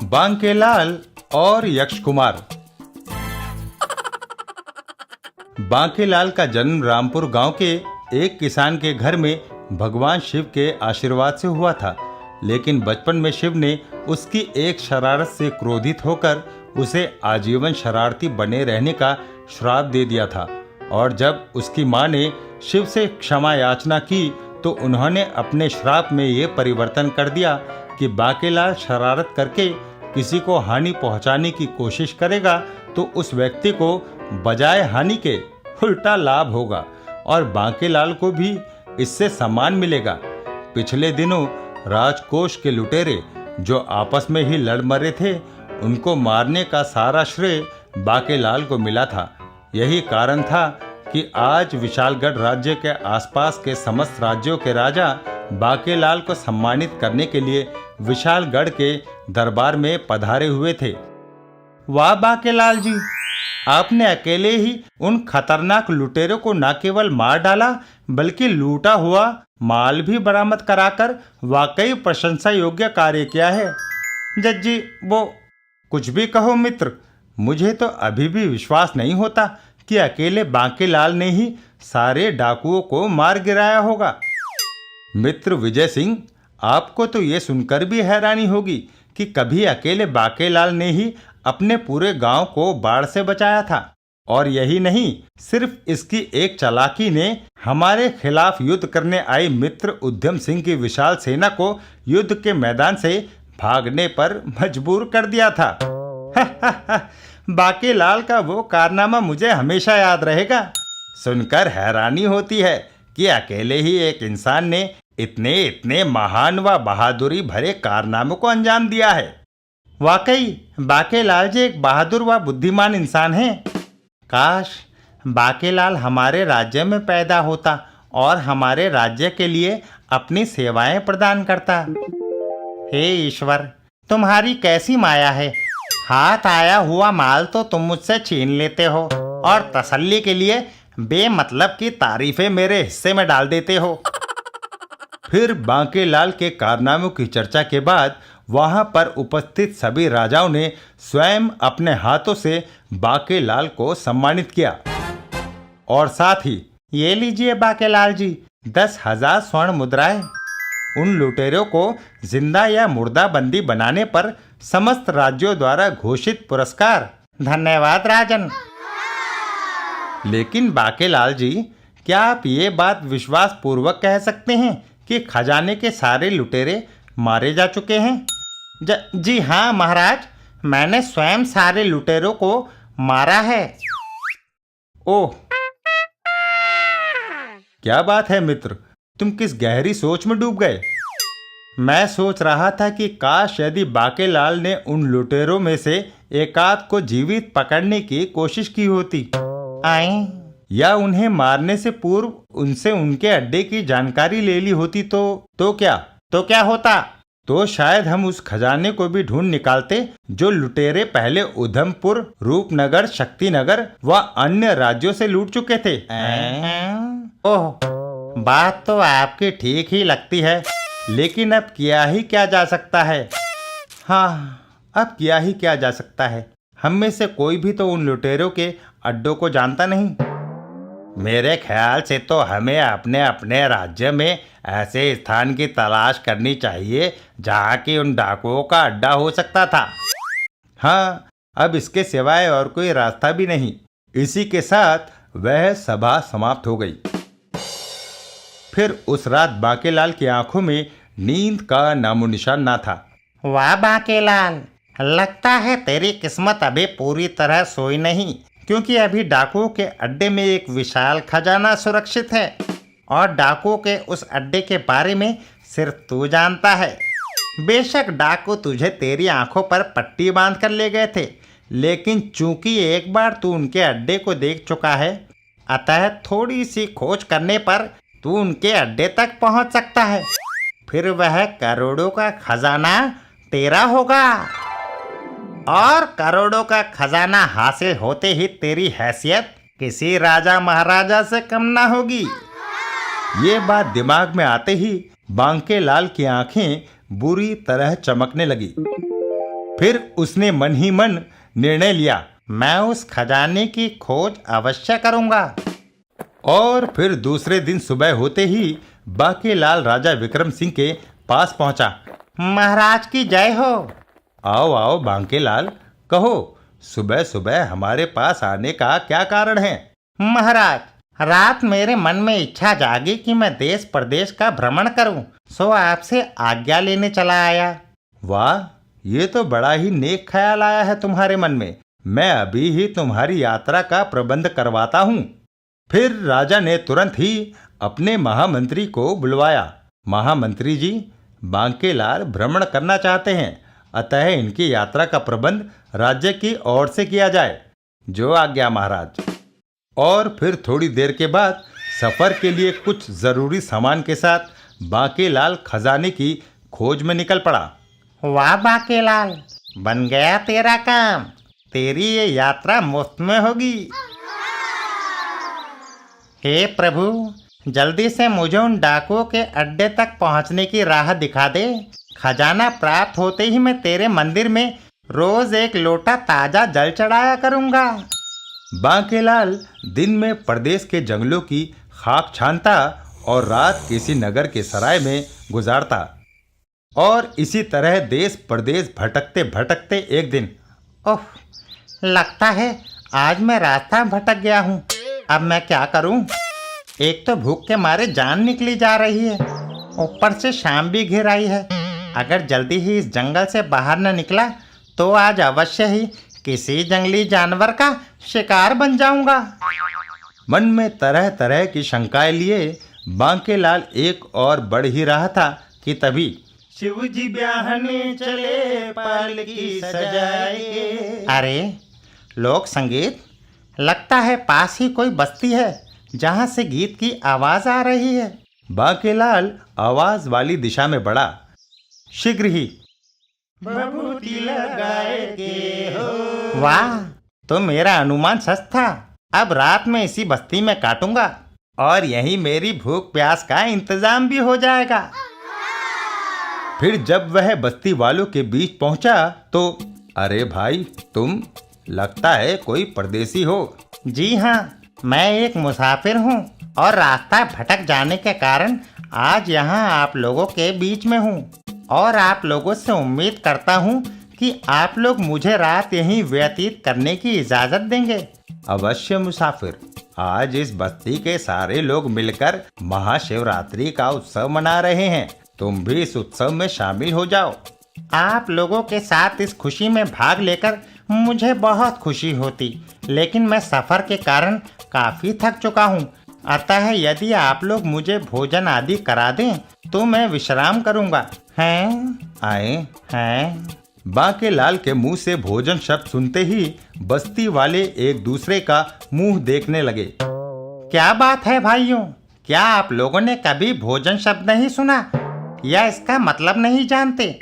बांकेलाल और यक्ष कुमार। बांकेलाल का जन्म रामपुर गांव के एक किसान के घर में भगवान शिव के आशीर्वाद से हुआ था। लेकिन बचपन में शिव ने उसकी एक शरारत से क्रोधित होकर उसे आजीवन शरारती बने रहने का श्राप दे दिया था। और जब उसकी मां ने शिव से क्षमा याचना की तो उन्होंने अपने श्राप में ये परिवर्तन कर दिया कि बांकेलाल शरारत करके किसी को हानि पहुंचाने की कोशिश करेगा तो उस व्यक्ति को बजाय हानि के उल्टा लाभ होगा और बांकेलाल को भी इससे सम्मान मिलेगा। पिछले दिनों राजकोष के लुटेरे जो आपस में ही लड़ मरे थे, उनको मारने का सारा श्रेय बांकेलाल को मिला था। यही कारण था कि आज विशालगढ़ राज्य के आसपास के समस्त राज्यों के राजा बांकेलाल को सम्मानित करने के लिए विशालगढ़ के दरबार में पधारे हुए थे। वाह बांकेलाल जी, आपने अकेले ही उन खतरनाक लुटेरों को न केवल मार डाला बल्कि लूटा हुआ माल भी बरामद कराकर वाकई प्रशंसा योग्य कार्य किया है। जज्जी, वो कुछ भी कहो मित्र, मुझे तो अभी भी विश्वास नहीं होता कि अकेले बांकेलाल ने ही सारे डाकुओं को मार गिराया होगा। मित्र विजय सिंह, आपको तो ये सुनकर भी हैरानी होगी कि कभी अकेले बांकेलाल ने ही अपने पूरे गांव को बाढ़ से बचाया था। और यही नहीं, सिर्फ इसकी एक चालाकी ने हमारे खिलाफ युद्ध करने आई मित्र उद्यम सिंह की विशाल सेना को युद्ध के मैदान से भागने पर मजबूर कर दिया था। बांकेलाल का वो कारनामा मुझे हमेशा याद रहेगा। सुनकर हैरानी होती है कि अकेले ही एक इंसान ने इतने इतने महान व बहादुरी भरे कारनामों को अंजाम दिया है। वाकई बांकेलाल जी एक बहादुर व बुद्धिमान इंसान हैं। काश बांकेलाल हमारे राज्य में पैदा होता और हमारे राज्य के लिए अपनी सेवाएं प्रदान करता। हे ईश्वर, तुम्हारी कैसी माया है। हाथ आया हुआ माल तो तुम मुझसे छीन लेते हो और तसल्ली के लिए बेमतलब की तारीफें मेरे हिस्से में डाल देते हो। फिर बांकेलाल के कारनामों की चर्चा के बाद वहां पर उपस्थित सभी राजाओं ने स्वयं अपने हाथों से बांकेलाल को सम्मानित किया। और साथ ही ये लीजिए बांकेलाल जी, 10,000 स्वर्ण मुद्राएं। उन लुटेरों को जिंदा या मुर्दा बंदी बनाने पर समस्त राज्यों द्वारा घोषित पुरस्कार। धन्यवाद राजन। लेकिन बांकेलाल जी, क्या आप ये बात विश्वास पूर्वक कह सकते हैं कि खजाने के सारे लुटेरे मारे जा चुके हैं? जी हाँ महाराज, मैंने स्वयं सारे लुटेरों को मारा है। ओह, क्या बात है मित्र, तुम किस गहरी सोच में डूब गए। मैं सोच रहा था कि काश यदि बांकेलाल ने उन लुटेरों में से एकाध को जीवित पकड़ने की कोशिश की होती या उन्हें मारने से पूर्व उनसे उनके अड्डे की जानकारी ले ली होती तो क्या होता? तो शायद हम उस खजाने को भी ढूंढ निकालते जो लुटेरे पहले उधमपुर, रूपनगर, शक्तिनगर व अन्य राज्यों से लूट चुके थे। ओह, बात तो आपकी ठीक ही लगती है, लेकिन अब किया ही क्या जा सकता है। हाँ, अब किया ही क्या जा सकता है। हम में से कोई भी तो उन लुटेरों के अड्डों को जानता नहीं। मेरे ख्याल से तो हमें अपने अपने राज्य में ऐसे स्थान की तलाश करनी चाहिए जहाँ की उन डाकुओं का अड्डा हो सकता था। हाँ, अब इसके सिवाय और कोई रास्ता भी नहीं। इसी के साथ वह सभा समाप्त हो गई। फिर उस रात बांकेलाल की आंखों में नींद का नामो निशान ना था। वाह बांकेलाल, लगता है तेरी किस्मत अभी पूरी तरह सोई नहीं, क्योंकि अभी डाकुओं के अड्डे में एक विशाल खजाना सुरक्षित है और डाकुओं के उस अड्डे के बारे में सिर्फ तू जानता है। बेशक डाकू तुझे तेरी आंखों पर पट्टी बांध कर ले गए थे, लेकिन चूंकि एक बार तू उनके अड्डे को देख चुका है, अतः थोड़ी सी खोज करने पर तू उनके अड्डे तक पहुंच सकता है। फिर वह करोड़ों का खजाना तेरा होगा और करोड़ों का खजाना हासिल होते ही तेरी हैसियत किसी राजा महाराजा से कम ना होगी। ये बात दिमाग में आते ही बांकेलाल की आंखें बुरी तरह चमकने लगी। फिर उसने मन ही मन निर्णय लिया, मैं उस खजाने की खोज अवश्य करूंगा। और फिर दूसरे दिन सुबह होते ही बांकेलाल राजा विक्रम सिंह के पास पहुंचा। महाराज की जय हो। आओ आओ बांकेलाल, कहो सुबह सुबह हमारे पास आने का क्या कारण है? महाराज, रात मेरे मन में इच्छा जागी कि मैं देश प्रदेश का भ्रमण करूं, सो आपसे आज्ञा लेने चला आया। वाह, ये तो बड़ा ही नेक ख्याल आया है तुम्हारे मन में। मैं अभी ही तुम्हारी यात्रा का प्रबंध करवाता हूँ। फिर राजा ने तुरंत ही अपने महामंत्री को बुलवाया। महामंत्री जी, बांकेलाल भ्रमण करना चाहते हैं, अतः इनकी यात्रा का प्रबंध राज्य की ओर से किया जाए। जो आज्ञा महाराज। और फिर थोड़ी देर के बाद सफर के लिए कुछ जरूरी सामान के साथ बांकेलाल खजाने की खोज में निकल पड़ा। वाह बांकेलाल, बन गया तेरा काम। तेरी ये यात्रा मुफ्त में होगी। हे प्रभु, जल्दी से मुझे उन डाकुओं के अड्डे तक पहुंचने की राह दिखा दे। खजाना प्राप्त होते ही मैं तेरे मंदिर में रोज एक लोटा ताजा जल चढ़ाया करूंगा। बांकेलाल दिन में प्रदेश के जंगलों की खाक छानता और रात किसी नगर के सराय में गुजारता। और इसी तरह देश प्रदेश भटकते भटकते एक दिन, ओह, लगता है आज मैं रास्ता भटक गया हूँ। अब मैं क्या करूँ? एक तो भूख के मारे जान निकली जा रही है, ऊपर से शाम भी घिर आई है। अगर जल्दी ही इस जंगल से बाहर न निकला तो आज अवश्य ही किसी जंगली जानवर का शिकार बन जाऊंगा। मन में तरह तरह की शंकाएं लिए बांकेलाल एक और बढ़ ही रहा था कि तभी शिव जी ब्याहने चले पालकी सजाए। अरे, लोक संगीत! लगता है पास ही कोई बस्ती है जहां से गीत की आवाज आ रही है। बांकेलाल आवाज वाली दिशा में बढ़ा। शीघ्र ही बबूती लगाए के हो। वाह, तो मेरा अनुमान सच था। अब रात में इसी बस्ती में काटूंगा और यही मेरी भूख प्यास का इंतजाम भी हो जाएगा। फिर जब वह बस्ती वालों के बीच पहुंचा तो, अरे भाई, तुम लगता है कोई परदेसी हो। जी हाँ, मैं एक मुसाफिर हूँ और रास्ता भटक जाने के कारण आज यहाँ आप लोगों के बीच में हूँ। और आप लोगों से उम्मीद करता हूँ कि आप लोग मुझे रात यहीं व्यतीत करने की इजाज़त देंगे। अवश्य मुसाफिर, आज इस बस्ती के सारे लोग मिलकर महाशिवरात्रि का उत्सव मना रहे हैं। तुम भी इस उत्सव में शामिल हो जाओ। आप लोगों के साथ इस खुशी में भाग लेकर मुझे बहुत खुशी होती, लेकिन मैं सफ़र के कारण काफ़ी थक चुका हूँ। अतः यदि आप लोग मुझे भोजन आदि करा दें तो मैं विश्राम करूँगा। हैं? आए हैं? बांकेलाल के मुंह से भोजन शब्द सुनते ही बस्ती वाले एक दूसरे का मुंह देखने लगे। क्या बात है भाइयों, क्या आप लोगों ने कभी भोजन शब्द नहीं सुना या इसका मतलब नहीं जानते?